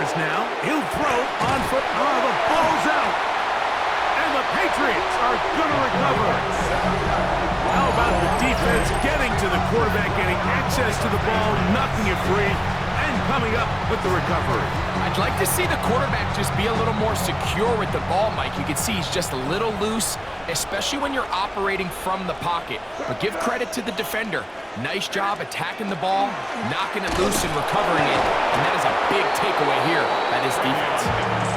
this now. He'll throw on foot. Oh, the ball's out. And the Patriots are going to recover. How about the defense getting to the quarterback, getting access to the ball, knocking it free, and coming up with the recovery? I'd like to see the quarterback just be a little more secure with the ball, Mike. You can see he's just a little loose, especially when you're operating from the pocket. But give credit to the defender. Nice job attacking the ball, knocking it loose and recovering it. And that is a big takeaway here by this defense.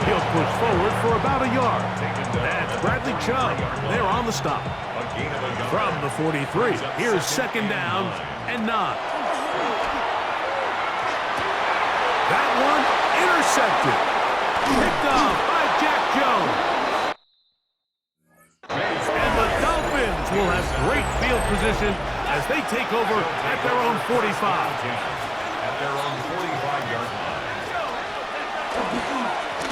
He'll push forward for about a yard. That's Bradley Chubb. They're on the stop. From the 43, here's second down and 9. That one intercepted. Picked off by Jack Jones. And the Dolphins will have great field position as they take over at their own 45. At their own 45-yard line.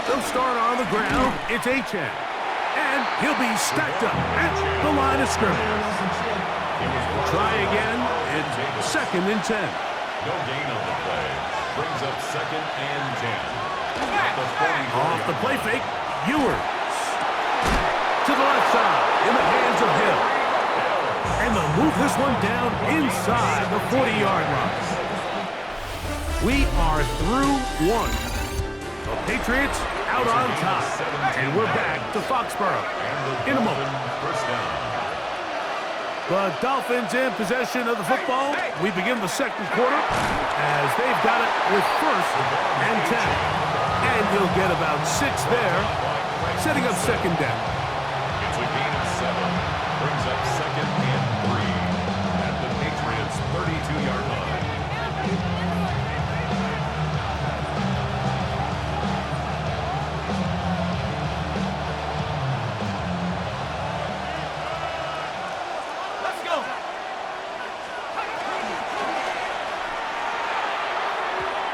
They'll start on the ground. It's Achane. And he'll be stacked up at the line of scrimmage. Try again. It's second and 10. No gain on the play. Brings up second and 10. Off the play fake, Ewers. To the left side, in the hands of Hill. And they'll move this one down inside the 40-yard line. We are through one. The Patriots out on top. And we're back to Foxborough in a moment. The Dolphins in possession of the football. We begin the second quarter as they've got it with first and 10. And he'll get about 6 there, setting up second down. It's a gain of 7. Brings up second and 3 at the Patriots' 32-yard line. Let's go.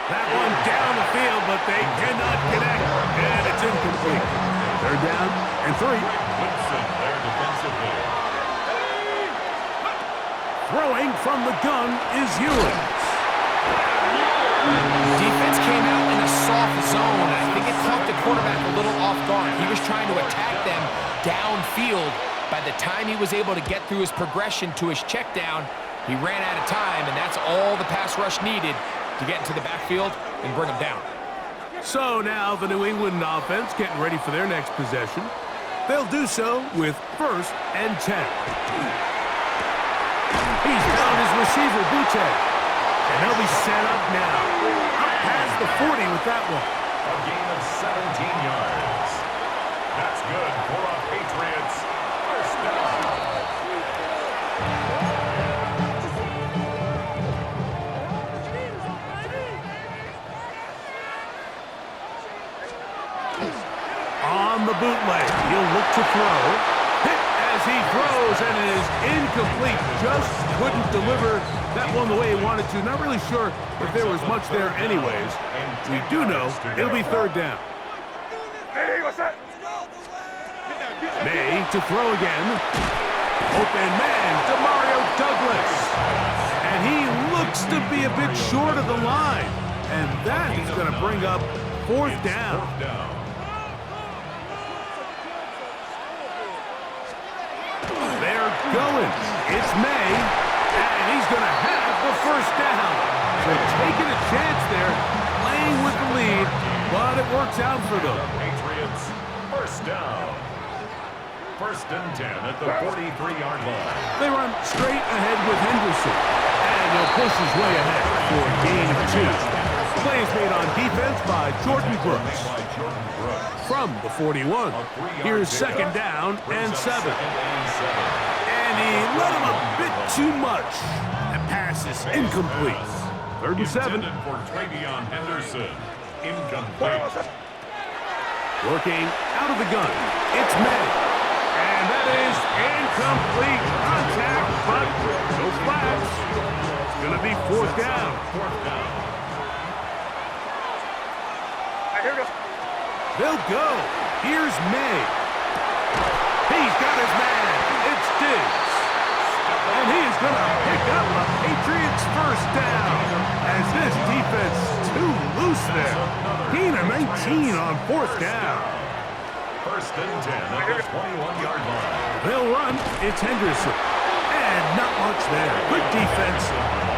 That one down the field, but they cannot connect, and it's incomplete. They're down and 3. Woodson, their defensive back. Throwing from the gun is Ewers. Defense came out in a soft zone. I think it caught the quarterback a little off guard. He was trying to attack them downfield. By the time he was able to get through his progression to his check down, he ran out of time, and that's all the pass rush needed to get into the backfield and bring him down. So now the New England offense getting ready for their next possession. They'll do so with first and 10. He's found his receiver, Butte. And they'll be set up now. Up past the 40 with that one. A gain of 17 yards. That's good for a Patriots first down. On the bootleg, he'll look to throw. Hit as he throws, and it is incomplete. Just couldn't deliver that one the way he wanted to. Not really sure if there was much there anyways. We do know it'll be third down. May to throw again. Open man, Demario Douglas. And he looks to be a bit short of the line. And that is going to bring up fourth down. They're going. It's May, and he's going to have the first down. So taking a chance there, playing with the lead, but it works out for them. Patriots first down. First and 10 at the 43-yard line. They run straight ahead with Henderson, and he'll push his way ahead for a gain of 2. Play is made on defense by Jordan Brooks. From the 41, here's second down and 7. And he let him a bit too much. That pass is incomplete. Third and 7. For Travion Henderson, incomplete. Working out of the gun, it's May. And that is incomplete. Contact, but no flags. It's going to be fourth down. They'll go. Here's May. He's got his man. It's Diggs. And he's going to pick up a Patriots first down as this defense too loose loose there. Gain of 19 on 4th down. First and 10 at the 21-yard line. They'll run. It's Henderson. And not much there. Good defense.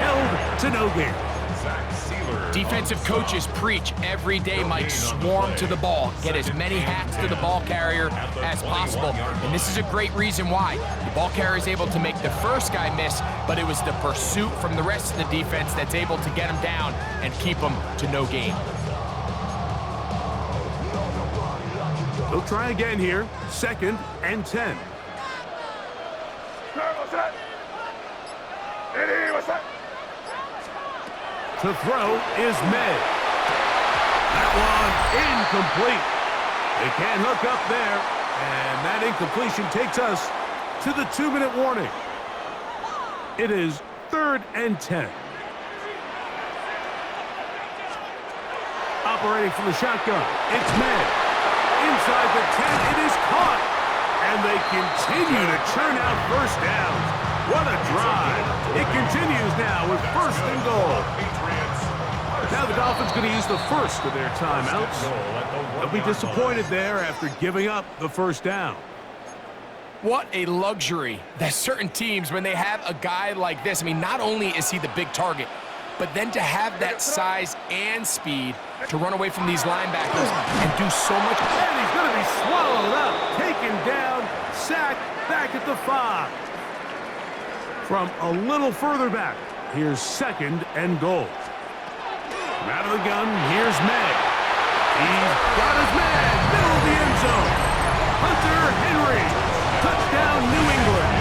Held to no gain. Defensive coaches preach every day, Mike, swarm to the ball. Get as many hats to the ball carrier as possible. And this is a great reason why. The ball carrier is able to make the first guy miss, but it was the pursuit from the rest of the defense that's able to get him down and keep him to no gain. They'll try again here. 2nd and 10. To throw is May. That one incomplete. They can't hook up there. And that incompletion takes us to the 2-minute warning. It is 3rd and 10. Operating from the shotgun, it's May. Inside the 10, it is caught. And they continue to churn out first downs. What a drive. It continues now with 1st and goal. Now the Dolphins going to use the first of their timeouts. They'll be disappointed there after giving up the 1st down. What a luxury that certain teams, when they have a guy like this, I mean, not only is he the big target, but then to have that size and speed to run away from these linebackers and do so much. And he's going to be swallowed up, taken down, sacked, back at the 5. From a little further back, here's 2nd and goal. From out of the gun, here's May. He's got his man, middle of the end zone. Hunter Henry, touchdown New England.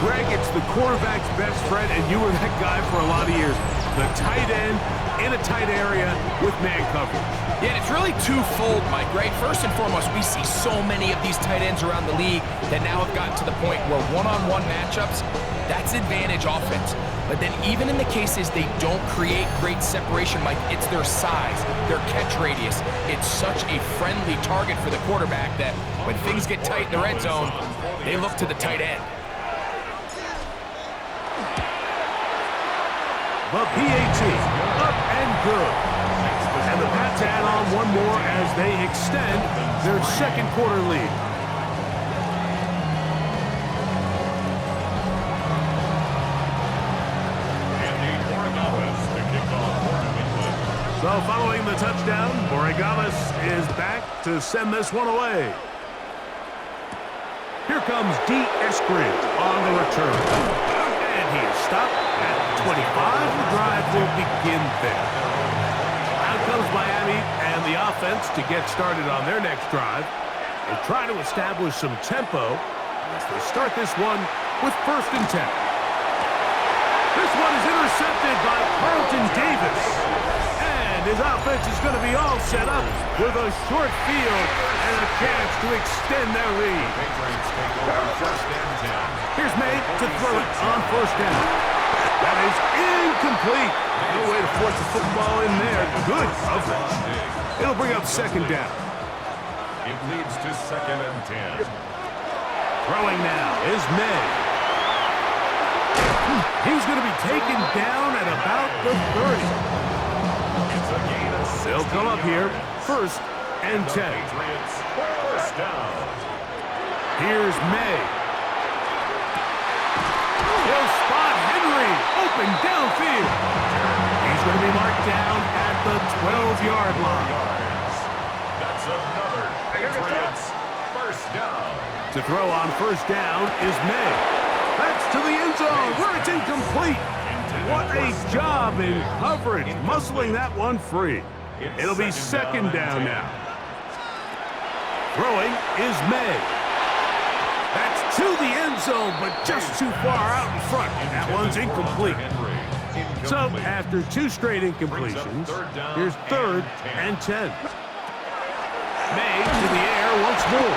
Greg, it's the quarterback's best friend, and you were that guy for a lot of years. The tight end in a tight area with man coverage. Yeah, and it's really twofold, Mike, right? First and foremost, we see so many of these tight ends around the league that now have gotten to the point where one-on-one matchups, that's advantage offense. But then even in the cases they don't create great separation, Mike, it's their size, their catch radius. It's such a friendly target for the quarterback that when things get tight in the red zone, they look to the tight end. The PAT, up and good. And the Pats add on one more as they extend their 2nd quarter lead. So following the touchdown, Borregales is back to send this one away. Here comes D. Eskridge on the return. And he is stopped at 25. The drive will begin there. Out comes Miami and the offense to get started on their next drive. They try to establish some tempo as they start this one with 1st and 10. This one is intercepted by Carlton Davis. And his offense is going to be all set up with a short field and a chance to extend their lead. Here's May to throw it on 1st down. That is incomplete. No way to force the football in there. Good coverage. It'll bring up 2nd down. It leads to 2nd and 10. Throwing now is May. He's going to be taken down at about the 30. They'll come up here, 1st and 10. First down. Here's May. He'll spot Henry, open downfield. He's going to be marked down at the 12-yard line. That's another Patriots first down. To throw on 1st down is May. That's to the end zone where it's incomplete. What a job in coverage, muscling that one free. It'll be 2nd down now. Throwing is May. That's to the end zone, but just too far out in front. That one's incomplete. So after 2 straight incompletions, here's 3rd and 10. May to the air once more.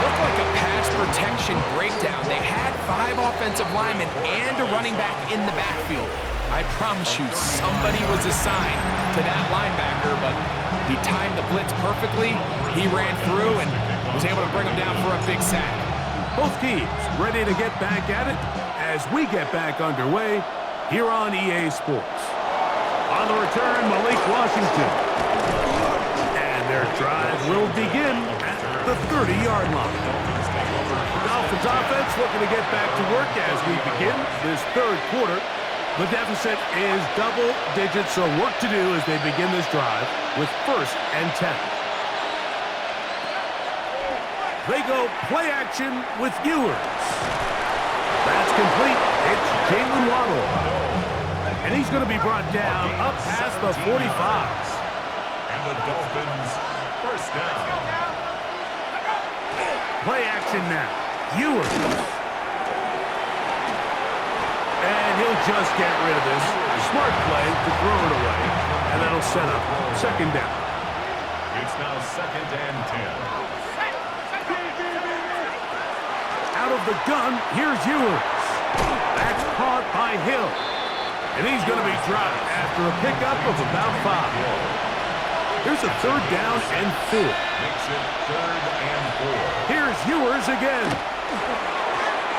Looked like a pass protection breakdown. They had 5 offensive linemen and a running back in the backfield. I promise you, somebody was assigned to that linebacker, but he timed the blitz perfectly. He ran through and was able to bring him down for a big sack. Both teams ready to get back at it as we get back underway here on EA Sports. On the return, Malik Washington. And their drive will begin at the 30-yard line. Dolphins offense looking to get back to work as we begin this third quarter. The deficit is double digits, so work to do as they begin this drive with 1st and 10. They go play action with Ewers. That's complete. It's Jalen Waddle. And he's going to be brought down up past the 45. And the Dolphins, 1st down. Play action now. Ewers. And he'll just get rid of this. Smart play to throw it away. And that'll set up 2nd down. It's now 2nd and 10. Out of the gun, here's Ewers. That's caught by Hill. And he's going to be dropped after a pickup of about 5. Here's a 3rd down and 4. Makes it 3rd and 4. Here's Ewers again.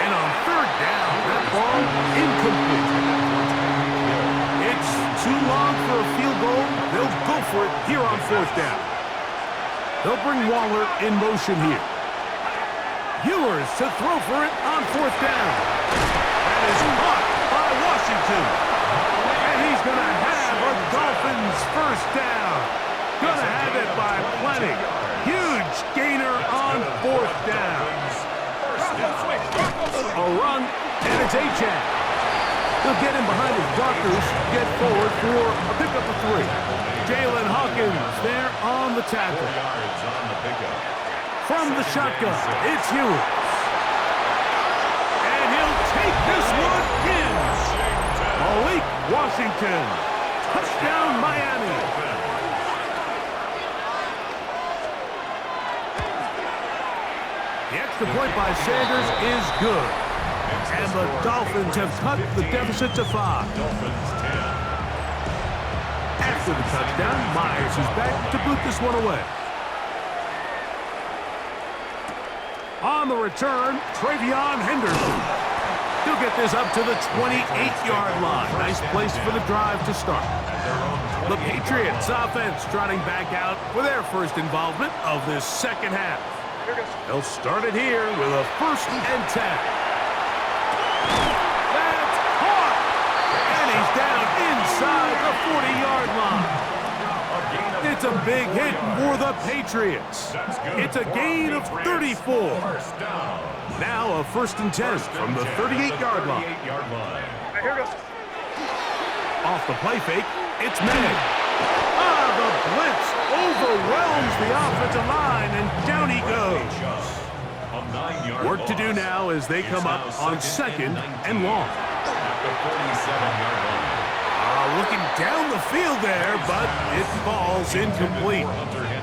And on 3rd down, that ball incomplete. It's too long for a field goal. They'll go for it here on 4th down. They'll bring Waller in motion here. Ewers to throw for it on 4th down. That is caught by Washington. And he's going to have a Dolphins 1st down. Going to have it by plenty. Huge gainer on 4th down. A run, and it's Achane. He'll get in behind his blockers, get forward for a pickup of 3. Jalen Hawkins there on the tackle. 4 yards on the pickup. From the shotgun, it's Ewers. And he'll take this one in. Malik Washington. Touchdown, Miami. The extra point by Sanders is good. And the Dolphins have cut the deficit to 5. Dolphins 10. After the touchdown, Myers is back to boot this one away. On the return, Travion Henderson. He'll get this up to the 28-yard line. Nice place for the drive to start. The Patriots offense trotting back out for their first involvement of this 2nd half. They'll start it here with a 1st and 10. That's caught! And he's down inside the 40-yard line. It's a big hit for the Patriots. It's a gain of 34. Now a 1st and 10 from the 38-yard line. Off the play fake, it's May. The blitz overwhelms the offensive line, and down he goes. Work to do now as they come up on 2nd and long. Looking down the field there, but it falls incomplete.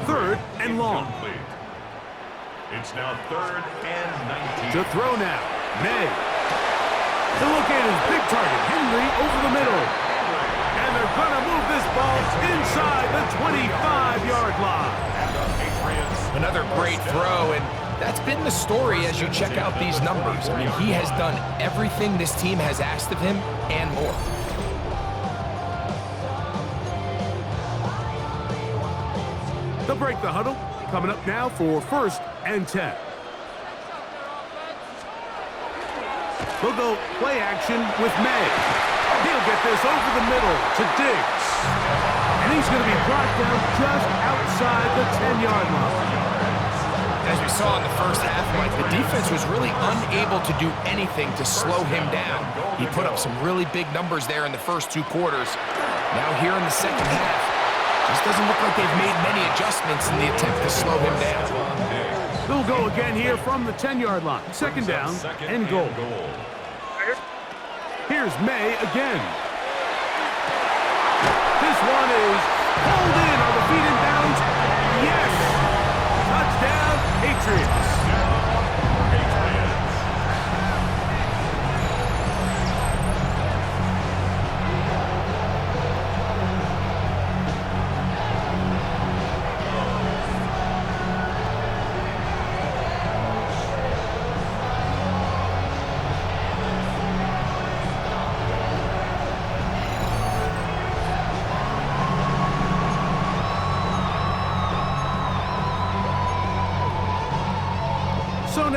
3rd and long. It's now 3rd and 19. To throw now, May. To look at his big target, Henry, over the middle. And they're going to move this ball inside the 25-yard line. Another great throw, and that's been the story as you check out these numbers. I mean, he has done everything this team has asked of him and more. They'll break the huddle. Coming up now for 1st and 10. They'll go play action with May. He'll get this over the middle to Diggs. And he's going to be brought down just outside the 10-yard line. As we saw in the first half, Mike, the defense was really unable to do anything to slow him down. He put up some really big numbers there in the first 2 quarters. Now here in the 2nd half, just doesn't look like they've made many adjustments in the attempt to slow him down. They'll go again here from the 10-yard line. 2nd down and goal. Here's May again. This one is pulled in on the feet in bounds. Yes! Touchdown, Patriots.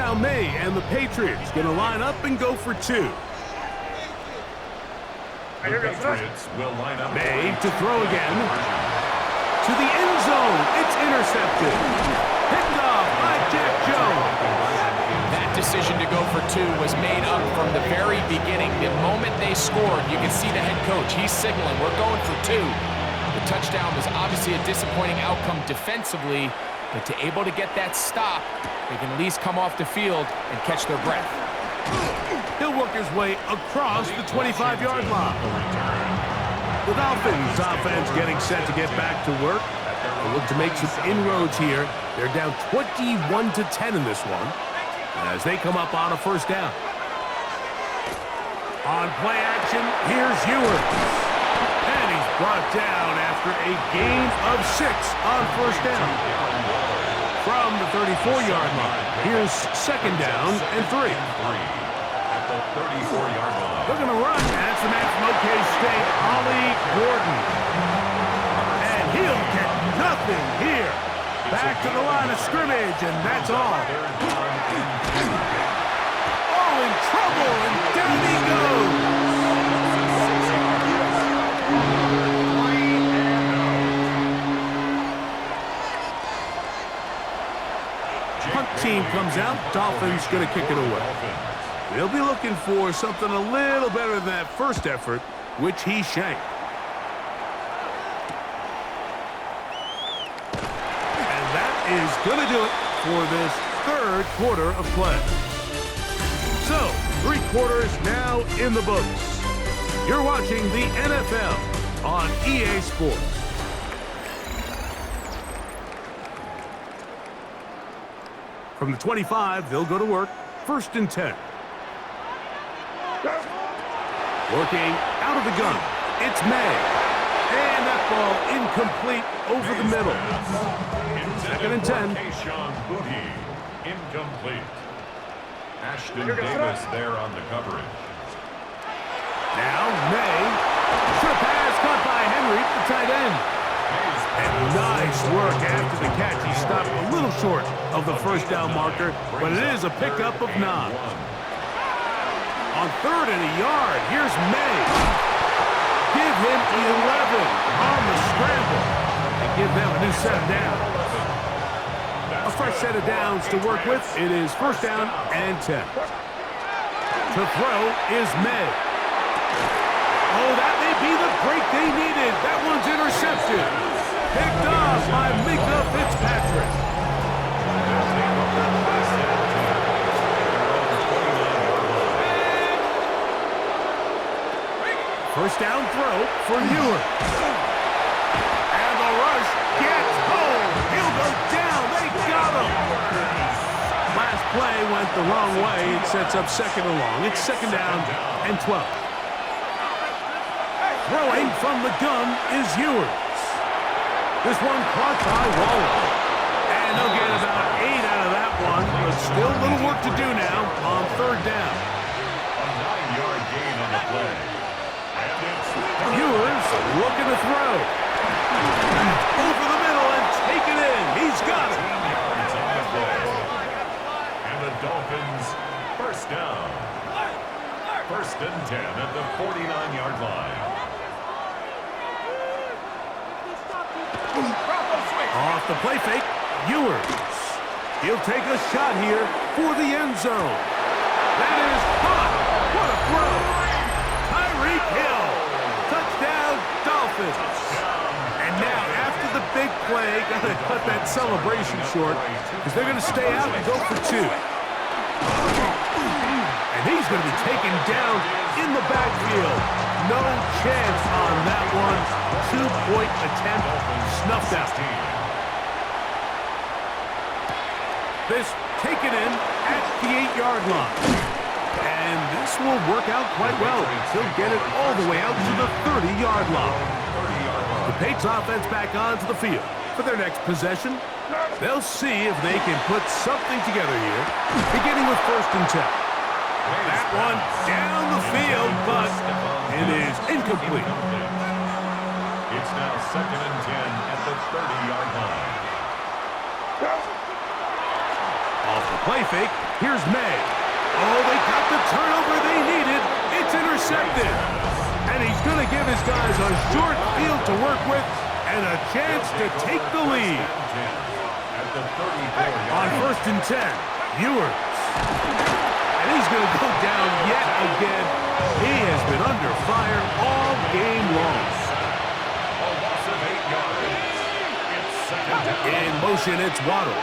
Now May and the Patriots going to line up and go for two. The Patriots will line up. May to throw again. To the end zone. It's intercepted. Picked off by Jack Jones. That decision to go for two was made up from the very beginning. The moment they scored, you can see the head coach. He's signaling, we're going for two. The touchdown was obviously a disappointing outcome defensively, but to able to get that stop, they can at least come off the field and catch their breath. He'll work his way across the 25-yard line. The Dolphins offense getting set to get back to work. They look to make some inroads here. They're down 21-10 in this one as they come up on a first down. On play action, here's Ewers. And he's brought down after a gain of 6 on first down. From the 34-yard line, here's second down and 3. At the 34-yard line. They're going to run. That's the man from OK State, Ollie Gordon. And he'll get nothing here. Back to the line of scrimmage, and that's all. Oh, in trouble, and down he goes. Punt team comes out. Dolphins going to kick it away. They'll be looking for something a little better than that first effort, which he shanked. And that is going to do it for this third quarter of play. So, 3 quarters now in the books. You're watching the NFL on EA Sports. From the 25, they'll go to work. First and 10. Working out of the gun. It's May. And that ball incomplete over the middle. Second and 10. Incomplete. Ashton Davis there on the coverage. Now May. Short pass caught by Henry, the tight end. And nice work after the catch. He stopped a little short of the first down marker, but it is a pickup of 9. On third and a yard, here's May. Give him 11 on the scramble and give them a new set of downs. A fresh set of downs to work with. It is first down and 10. To throw is May. Oh, that may be the break they needed. That one's intercepted. Picked off by Mika Fitzpatrick. First down throw for Ewers. And the rush gets home. He'll go down. They got him. Last play went the wrong way. It sets up second and long. It's second down and 12. Throwing from the gun is Ewers. This one caught by Waller. And they'll get about 8 out of that one, but still a little work to do now on third down. A 9-yard gain on the play. Ewers looking to throw. Over the middle and take it in. He's got it. And the Dolphins first down. First and 10 at the 49-yard line. Off the play fake, Ewers. He'll take a shot here for the end zone. That is hot. What a throw. Tyreek Hill. Touchdown, Dolphins. And now, after the big play, got to cut that celebration short because they're going to stay out and go for 2. And he's going to be taken down in the backfield. No chance on that one. 2-point attempt snuffed out. This taken in at the 8-yard line. And this will work out quite well. He'll get it all the way out to the 30-yard line. The Patriots offense back onto the field for their next possession. They'll see if they can put something together here, beginning with first and 10. That one down the field, but it is incomplete. It's now second and 10 at the 30-yard line. On Off the play fake, here's May. Oh, they got the turnover they needed. It's intercepted. And he's going to give his guys a short field to work with and a chance to take the lead. On 1st and 10, Ewers. And he's going to go down yet again. He has been under fire all game long. In motion, it's Waddle.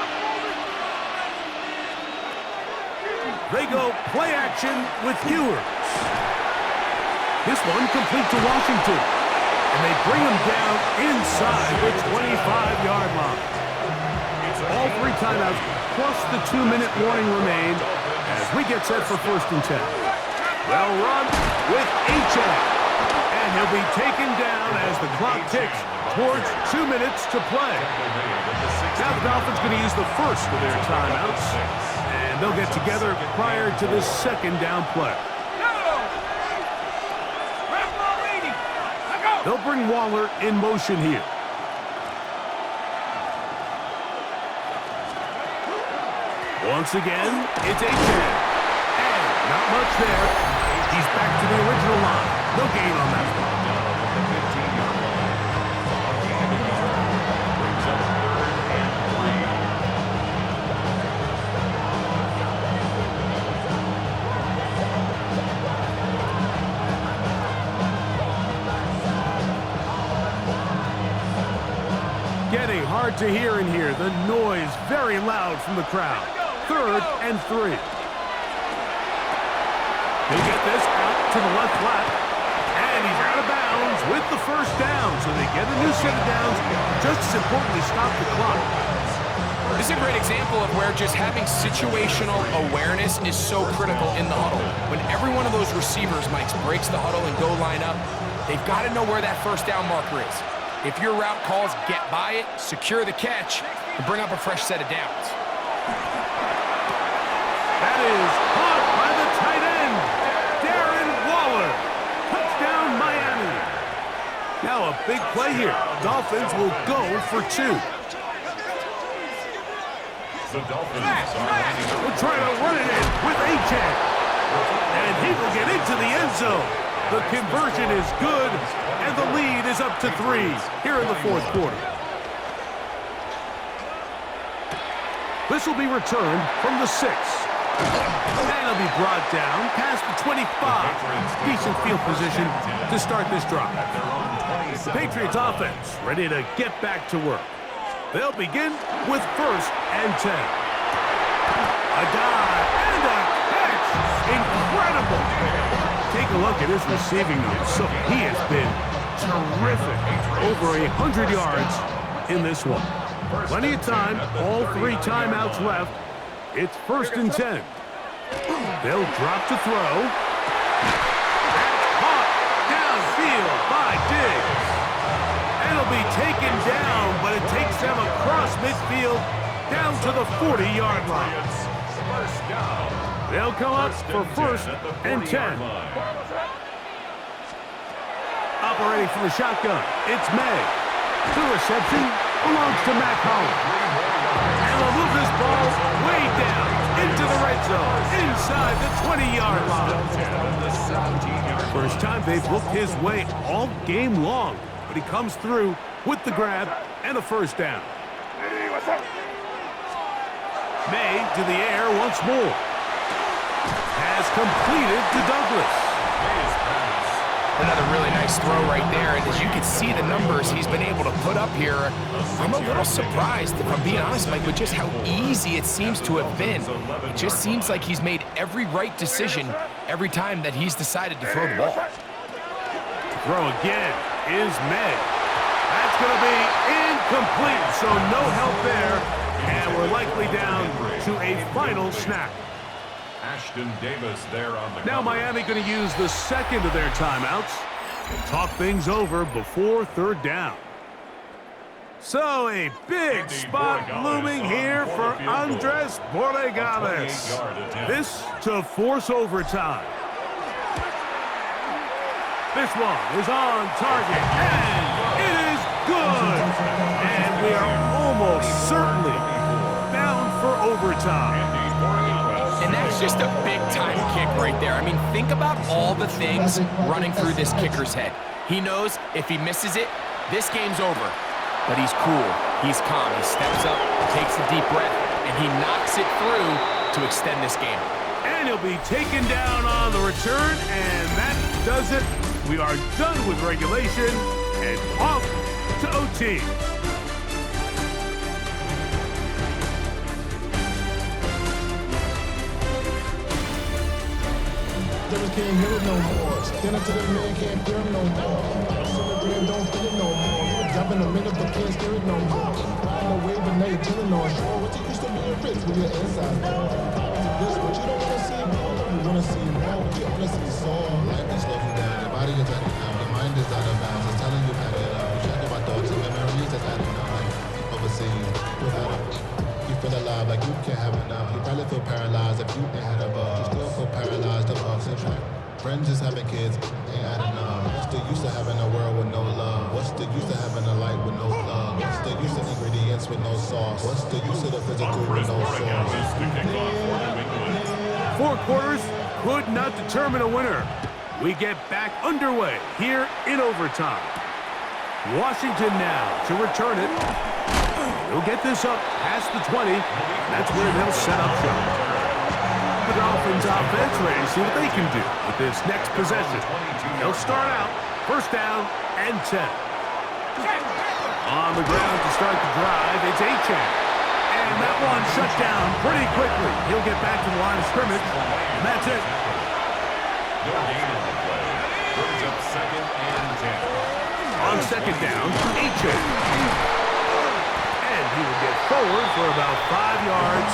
They go play action with Ewers. This one complete to Washington. And they bring him down inside the 25-yard line. All 3 timeouts plus the 2-minute warning remain as we get set for 1st and 10. Well run with H.A. And he'll be taken down as the clock ticks towards 2 minutes to play. Now the Dolphins going to use the first of their timeouts. And they'll get together prior to the 2nd down play. They'll bring Waller in motion here. Once again, it's H.A. And not much there. He's back to the original line. No gain on that one. Getting hard to hear in here. The noise very loud from the crowd. 3rd and 3. He'll get this out to the left flat. And he's out of bounds with the 1st down. So they get a new set of downs. Just as importantly, stop the clock. This is a great example of where just having situational awareness is so critical in the huddle. When every one of those receivers, Mike, breaks the huddle and go line up, they've got to know where that 1st down marker is. If your route calls, get by it, secure the catch, and bring up a fresh set of downs. That is caught by the tight end, Darren Waller. Touchdown, Miami. Now a big play here. Dolphins will go for 2. The Dolphins We'll try to run it in with A.J. And he will get into the end zone. The conversion is good, and the lead is up to 3 here in the 4th quarter. This will be returned from the 6. And it'll be brought down past the 25. Decent field position to start this drive. The Patriots offense ready to get back to work. They'll begin with 1st and 10. A dive and a catch. Incredible. Take a look at his receiving numbers. So he has been terrific. Over 100 yards in this one. Plenty of time. All 3 timeouts left. It's 1st and 10. They'll drop to throw. That's caught downfield by Diggs. And it'll be taken down, but it takes them across midfield down to the 40-yard line. They'll come up for 1st and 10. Operating from the shotgun, it's May. The reception belongs to Matt Collins. And they'll move this ball way down into the red zone, inside the 20-yard line. First time they've looked his way all game long, but he comes through with the grab and a 1st down. May to the air once more. Has completed to Douglas. Another really nice throw right there, and as you can see the numbers he's been able to put up here, I'm a little surprised, if I'm being honest, Mike, with just how easy it seems to have been. It just seems like he's made every right decision every time that he's decided to throw the ball. Throw again is May. That's going to be incomplete, so no help there, and we're likely down to a final snap. Ashton Davis there on the Now Miami going to use the 2nd of their timeouts and talk things over before 3rd down. So a big spot looming here for Andres Borregales. This to force overtime. This one is on target, and it is good. And we are almost certainly bound for overtime. And that's just a big-time kick right there. I mean, think about all the things running through this kicker's head. He knows if he misses it, this game's over. But he's cool, he's calm, he steps up, takes a deep breath, and he knocks it through to extend this game. And he'll be taken down on the return, and that does it. We are done with regulation and off to OT. Can't hear it no more. Stand up to the man, can't hear him no more. Celebrating, don't feel it no more. Jumping a minute, but can't steer it no more. Riding a wave, but now you're chilling on shore. What you used to be a rich with your inside door. This, but you don't want to see more. You want to see more. You want to see soul. Life is slowing down. Your body is letting down. Your mind is out of bounds. It's telling you how to love. You check about thoughts and memories that's adding up. Overseas, without a... You feel alive like you can't have enough. You probably feel paralyzed if you ain't had a buzz. You still feel paralyzed above the track. Friends just having kids ain't adding up. What's the use of having a world with no love? What's the use of having a light with no love? What's the use of ingredients with no sauce? What's the use of the physical with no sauce? 4 quarters could not determine a winner. We get back underway here in overtime. Washington now to return it. He'll get this up past the 20. That's where they'll set up shop. The Dolphins offense ready to see what they can do with this next possession. They'll start out first down and 10. On the ground to start the drive, it's Achane. And that one shut down pretty quickly. He'll get back to the line of scrimmage, and that's it. No gain on the play. Brings up second and 10. On second down, Achane. And he will get forward for about 5 yards.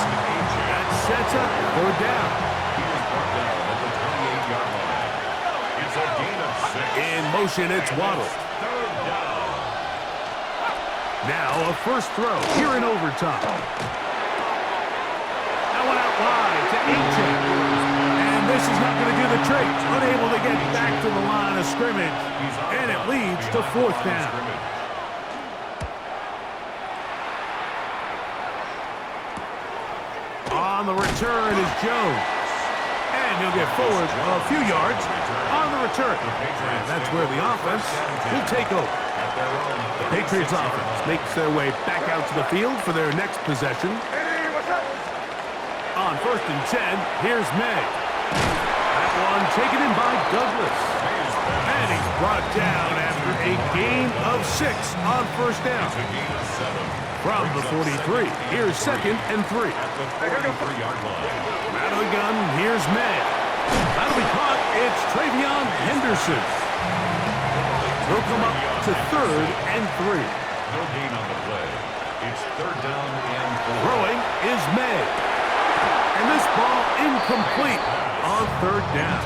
That sets up third down. He is brought down at the 28-yard line. It's a gain of 6. In motion, it's Waddle. Third down. Now a first throw here in overtime. That one out wide to Achane. And this is not going to do the trick. Unable to get back to the line of scrimmage. And it leads to fourth down. On the return is Jones. And he'll get forward a few yards on the return. And that's where the offense will take over. The Patriots offense makes their way back out to the field for their next possession. On first and 10, here's May. That one taken in by Douglas. And he's brought down after a gain of 6 on first down. From the 43, here's second and 3. At the 43-yard line. Out of the gun, here's May. That'll be caught. It's Travion Henderson. He'll come up to third and 3. No gain on the play. It's third down and 4. Throwing is May. And this ball incomplete on third down.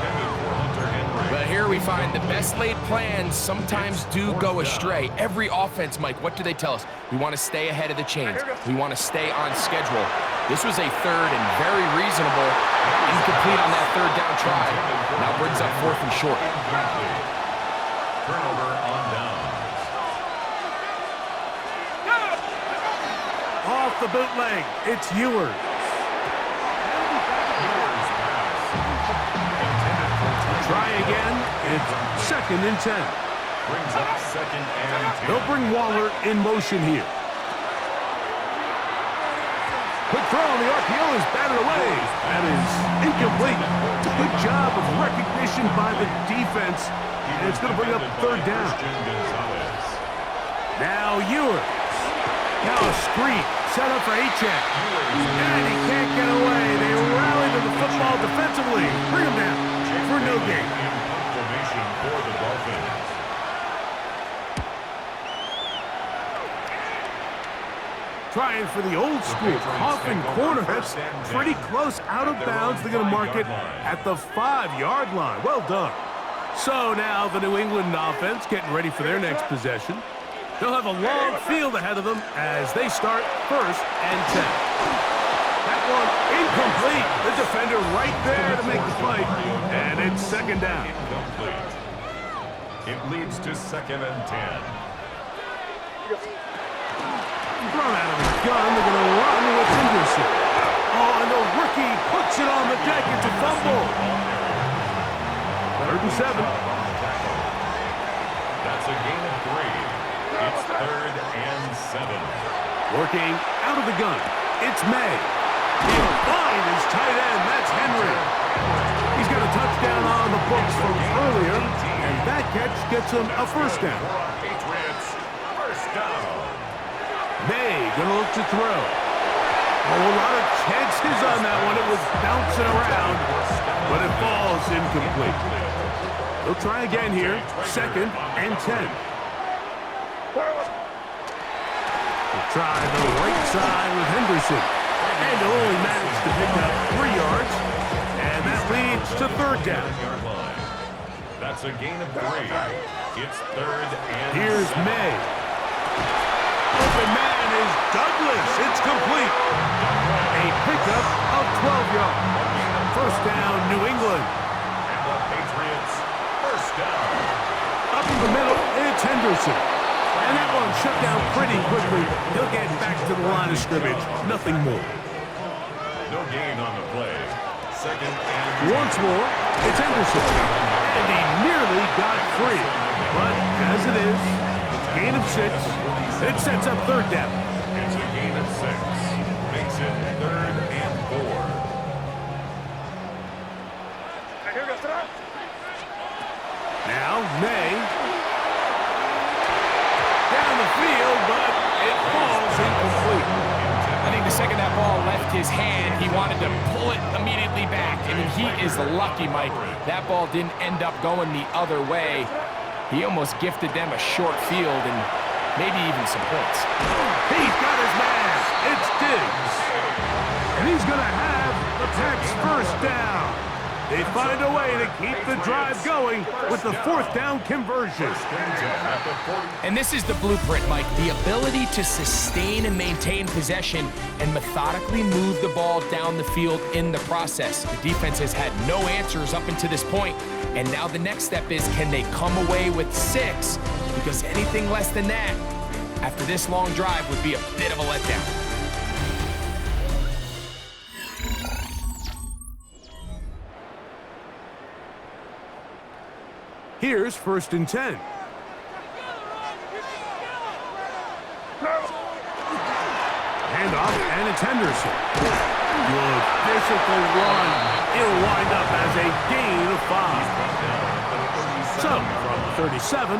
But here we find the best laid plans sometimes do go astray. Every offense, Mike, what do they tell us? We want to stay ahead of the chains. We want to stay on schedule. This was a third and very reasonable. Incomplete on that third down try. Now brings up fourth and short. Turnover on downs. Off the bootleg, it's Ewers. Try again. It's second and 10. Brings up second and 10. They'll bring Waller in motion here. Quick throw on the RPO is batted away. That is incomplete. Good job of recognition by the defense. And it's going to bring up third down. Now Ewers. Now a screen set up for Achane. And he can't get away. They rally to the football defensively. Bring him down for no gain. Formation for the Dolphins. Trying for the old school coffin corner. That's pretty close out of bounds. They're going to mark it at the 5-yard line. Well done. So now the New England offense getting ready for their next possession. They'll have a long field ahead of them as they start first and 10. That one incomplete. The defender right there to make the play. And it's second down. Incomplete. It leads to second and 10. Thrown out of the gun. They're going to run with Henderson. Oh, and the rookie puts it on the deck. It's a fumble. 3rd and 7. That's a gain of 3. It's 3rd and 7. Working out of the gun. It's May. He'll find his tight end. That's Henry. He's got a touchdown on the books from earlier, and that catch gets him a first down. Patriots, first down. May gonna look to throw. Oh, a lot of chances on that one. It was bouncing around, but it falls incomplete. He'll try again here. 2nd and 10. He'll try the right side with Henderson. And he'll only manage to pick up 3 yards. And that leads to 3rd down. That's a gain of 3. It's 3rd and Here's 7. May. Open man is Douglas. It's complete. A pickup of 12 yards. First down, New England. And the Patriots, first down. Up in the middle, it's Henderson. And that one shut down pretty quickly. He'll get back to the line of scrimmage. Nothing more. No gain on the play. 2nd and Once more, it's Henderson. And he nearly got free. But as it is, gain of 6. It sets up 3rd down. it's a gain of 6. Makes it 3rd and 4. Now, May. Down the field, but it falls incomplete. I think the second that ball left his hand, he wanted to pull it immediately back. I mean, he is lucky, Mike. That ball didn't end up going the other way. He almost gifted them a short field and maybe even some points. He's got his man. It's Diggs. And he's going to have the Pats' first down. They find a way to keep the drive going with the 4th down conversion. And this is the blueprint, Mike. The ability to sustain and maintain possession and methodically move the ball down the field in the process. The defense has had no answers up until this point, and now the next step is, can they come away with 6? Because anything less than that, after this long drive, would be a bit of a letdown. Here's 1st and 10. Handoff, and it's Henderson. Good physical run. It'll wind up as a gain of 5. So, from 37,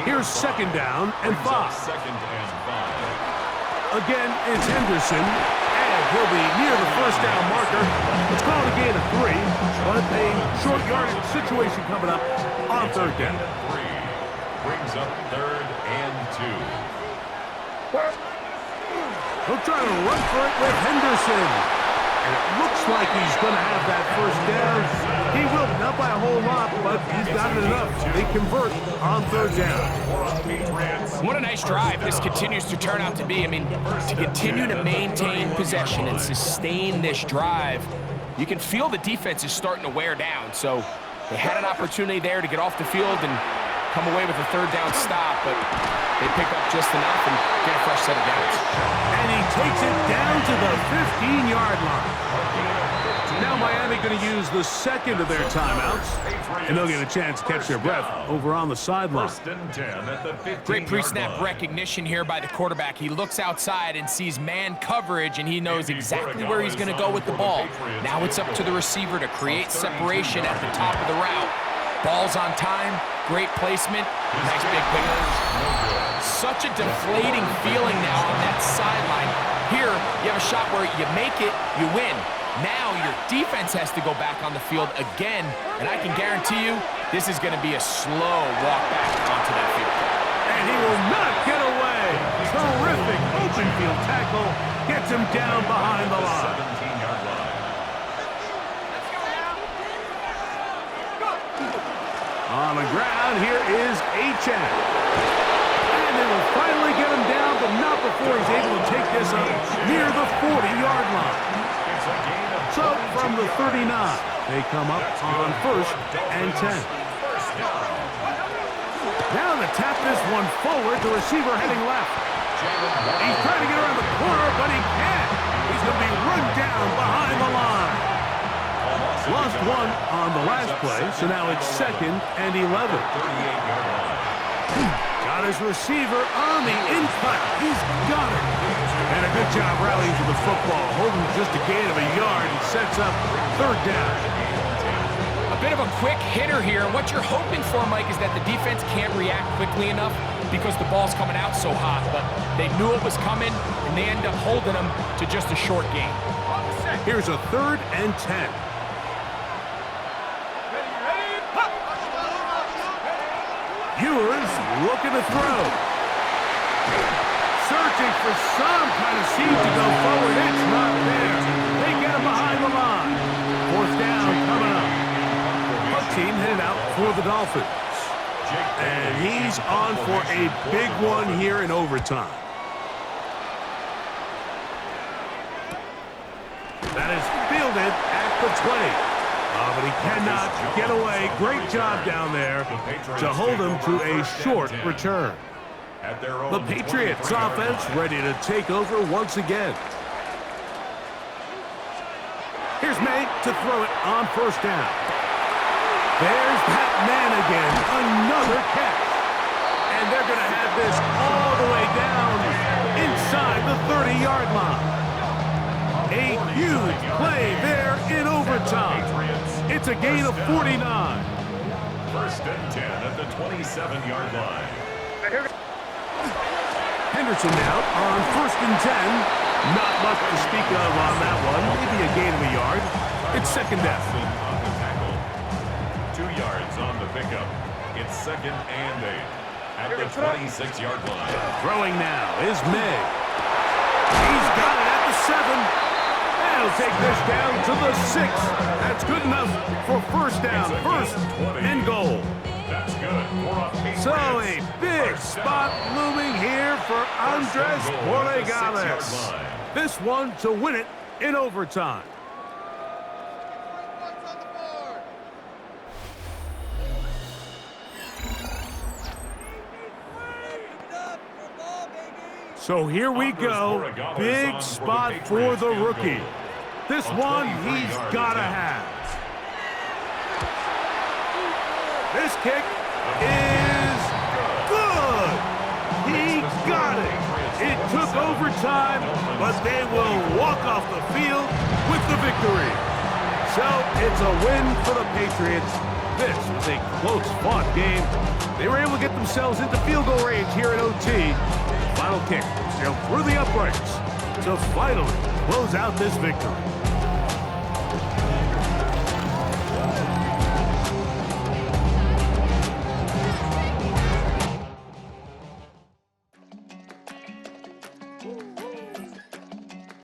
here's 2nd down and 5. 2nd and 5. Again, it's Henderson, and he'll be near the 1st down marker. It's called a gain of 3, but a short yardage situation coming up on 3rd down. 3 brings up 3rd and 2. He'll try to run for it with Henderson. And it looks like he's going to have that 1st down. He will, not by a whole lot, but he's got it enough. They convert on 3rd down. What a nice drive this continues to turn out to be. I mean, to continue to maintain possession and sustain this drive, you can feel the defense is starting to wear down. So they had an opportunity there to get off the field and come away with a 3rd down stop, but they pick up just enough and get a fresh set of downs. And he takes it down to the 15-yard line. Now Miami going to use the 2nd of their timeouts, and they'll get a chance to catch their breath over on the sideline. 1st and 10 at the 15-yard Great pre-snap line. recognition here by the quarterback. He looks outside and sees man coverage, and he knows exactly where he's going to go with the ball. Now it's up to the receiver to create separation at the top of the route. Ball's on time, great placement, nice big pickup. Such a deflating feeling now on that sideline. Here, you have a shot where you make it, you win. Now your defense has to go back on the field again, and I can guarantee you this is going to be a slow walk back onto that field. And he will not get away. Terrific open field tackle gets him down behind the line. 17-yard line. On the ground, here is Achan. And they will finally get him down, but not before he's able to take this up near the 40-yard line. So, from the 39, they come up on 1st and 10. Now to tap this one forward, the receiver heading left. He's trying to get around the corner, but he can't. He's going to be run down behind the line. Lost one on the last play, so now it's 2nd and 11. Got his receiver on the in-cut. He's got it. And a good job rallying to the football, holding just a gain of a yard and sets up 3rd down. A bit of a quick hitter here. What you're hoping for, Mike, is that the defense can't react quickly enough because the ball's coming out so hot. But they knew it was coming, and they end up holding them to just a short gain. Here's a 3rd and 10. Ewers looking to throw. Searching for some kind of seed to go forward. It's not there. They get him behind the line. 4th down coming up. Punt team headed out for the Dolphins. And he's on for a big one here in overtime. That is fielded at the 20. But he cannot get away. Great job down there to hold him to a short return. The Patriots offense ready to take over once again. Here's May to throw it on 1st down. There's that man again. Another catch. And they're going to have this all the way down inside the 30-yard line. A huge play there in overtime. It's a gain of 49. 1st and 10 at the 27-yard line. Henderson now on 1st and 10. Not much to speak of on that one. Maybe a gain of a yard. It's 2nd down. 2 yards on the pickup. It's 2nd and 8 at the 26-yard line. Throwing now is May. He's got it at the 7. He'll take this down to the 6. That's good enough for 1st down. 1st and goal. That's good. So a big spot looming here for Andres Borregales. This one to win it in overtime. So here we go. Big spot for the rookie. This one he's got to have. This kick is good. He got it. It took overtime, but they will walk off the field with the victory. So it's a win for the Patriots. This was a close-fought game. They were able to get themselves into field goal range here at OT. Final kick sailed through the uprights to finally close out this victory.